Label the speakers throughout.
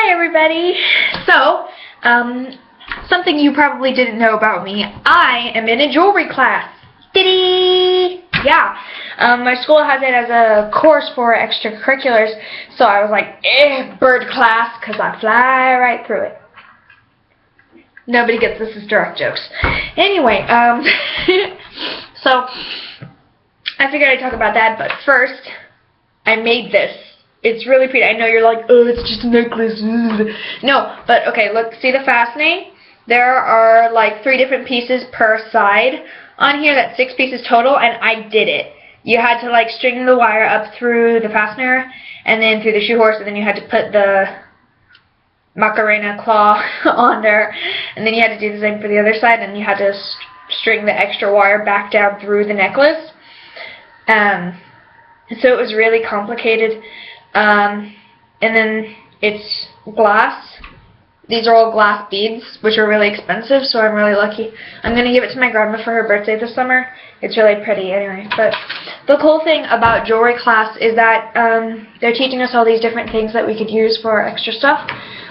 Speaker 1: Hi everybody! So, something you probably didn't know about me, I am in a jewelry class. Diddy! Yeah, my school has it as a course for extracurriculars, so I was like, bird class, because I fly right through it. Nobody gets this as direct jokes. Anyway, so, I figured I'd talk about that, but first, I made this. It's really pretty. I know you're like, oh, it's just a necklace. No, but okay, look, see the fastening? There are like 3 different pieces per side on here. That's 6 pieces total, and I did it. You had to like string the wire up through the fastener and then through the shoe horse, and then you had to put the Macarena claw on there, and then you had to do the same for the other side, and you had to string the extra wire back down through the necklace. So it was really complicated. And then it's glass. These are all glass beads, which are really expensive, so I'm really lucky. I'm going to give it to my grandma for her birthday this summer. It's really pretty anyway. But the cool thing about jewelry class is that they're teaching us all these different things that we could use for extra stuff.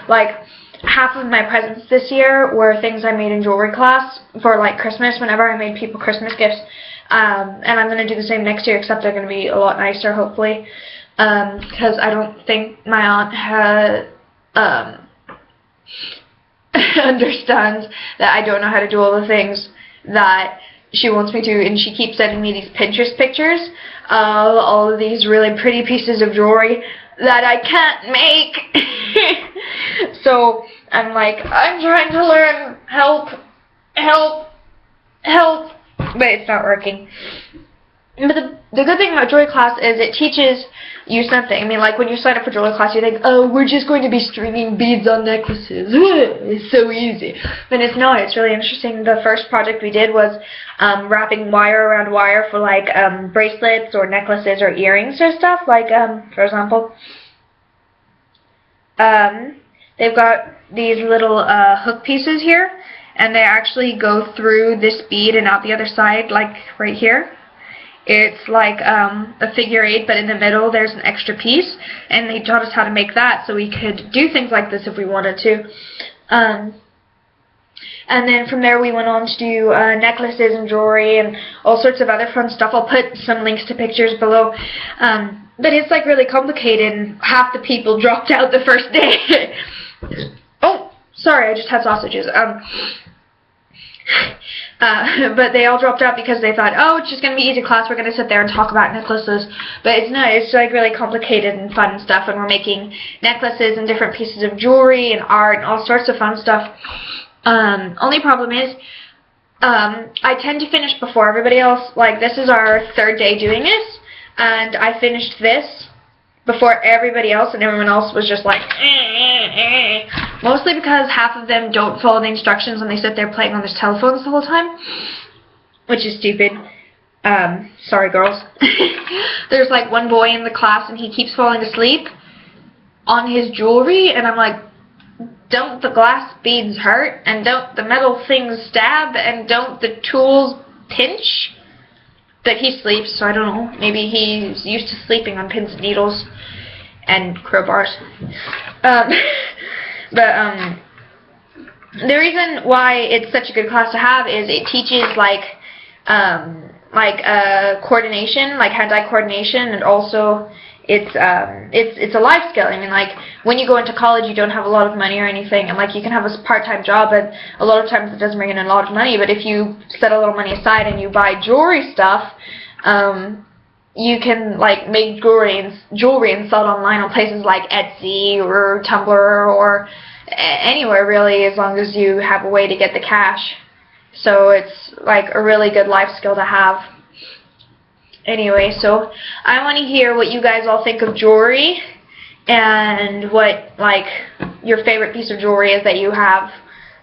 Speaker 1: Like, half of my presents this year were things I made in jewelry class for like Christmas, whenever I made people Christmas gifts. And I'm going to do the same next year, except they're going to be a lot nicer, hopefully. Because I don't think my aunt understands that I don't know how to do all the things that she wants me to, and she keeps sending me these Pinterest pictures of all of these really pretty pieces of jewelry that I can't make. So I'm like, I'm trying to learn, help, but it's not working. But the good thing about jewelry class is it teaches you something. I mean, like, when you sign up for jewelry class, you think, oh, we're just going to be stringing beads on necklaces. It's so easy. But it's not. It's really interesting. The first project we did was wrapping wire around wire for, like, bracelets or necklaces or earrings or stuff. Like, for example, they've got these little hook pieces here, and they actually go through this bead and out the other side, like right here. It's like a figure 8, but in the middle there's an extra piece, and they taught us how to make that so we could do things like this if we wanted to. And then from there we went on to do necklaces and jewelry and all sorts of other fun stuff. I'll put some links to pictures below. But it's like really complicated, and half the people dropped out the first day. Oh, sorry, I just had sausages. But they all dropped out because they thought, oh, it's just going to be easy class, we're going to sit there and talk about necklaces. But it's not. It's like really complicated and fun stuff, and we're making necklaces and different pieces of jewelry and art and all sorts of fun stuff. Only problem is, I tend to finish before everybody else. Like, this is our 3rd day doing this, and I finished this before everybody else, and everyone else was just like, mostly because half of them don't follow the instructions and they sit there playing on their telephones the whole time, which is stupid. Sorry, girls. There's like one boy in the class, and he keeps falling asleep on his jewelry, and I'm like, don't the glass beads hurt, and don't the metal things stab, and don't the tools pinch? But he sleeps, so I don't know. Maybe he's used to sleeping on pins and needles and crowbars. But the reason why it's such a good class to have is it teaches like coordination, like hand-eye coordination, and also it's a life skill. I mean, like, when you go into college, you don't have a lot of money or anything, and like, you can have a part-time job, and a lot of times it doesn't bring in a lot of money. But if you set a little money aside and you buy jewelry stuff, you can like make jewelry and sell it online on places like Etsy or Tumblr or anywhere really, as long as you have a way to get the cash. So it's like a really good life skill to have. Anyway, so I want to hear what you guys all think of jewelry, and what like your favorite piece of jewelry is that you have.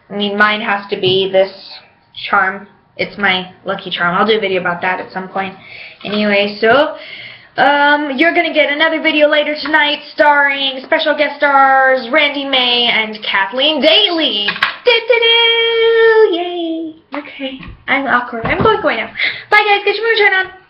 Speaker 1: I mean, mine has to be this charm. It's my lucky charm. I'll do a video about that at some point. Anyway, so you're gonna get another video later tonight starring special guest stars Randy May and Kathleen Daly. Yay! Okay, I'm awkward. I'm going now. Bye guys. Get your moonshine on.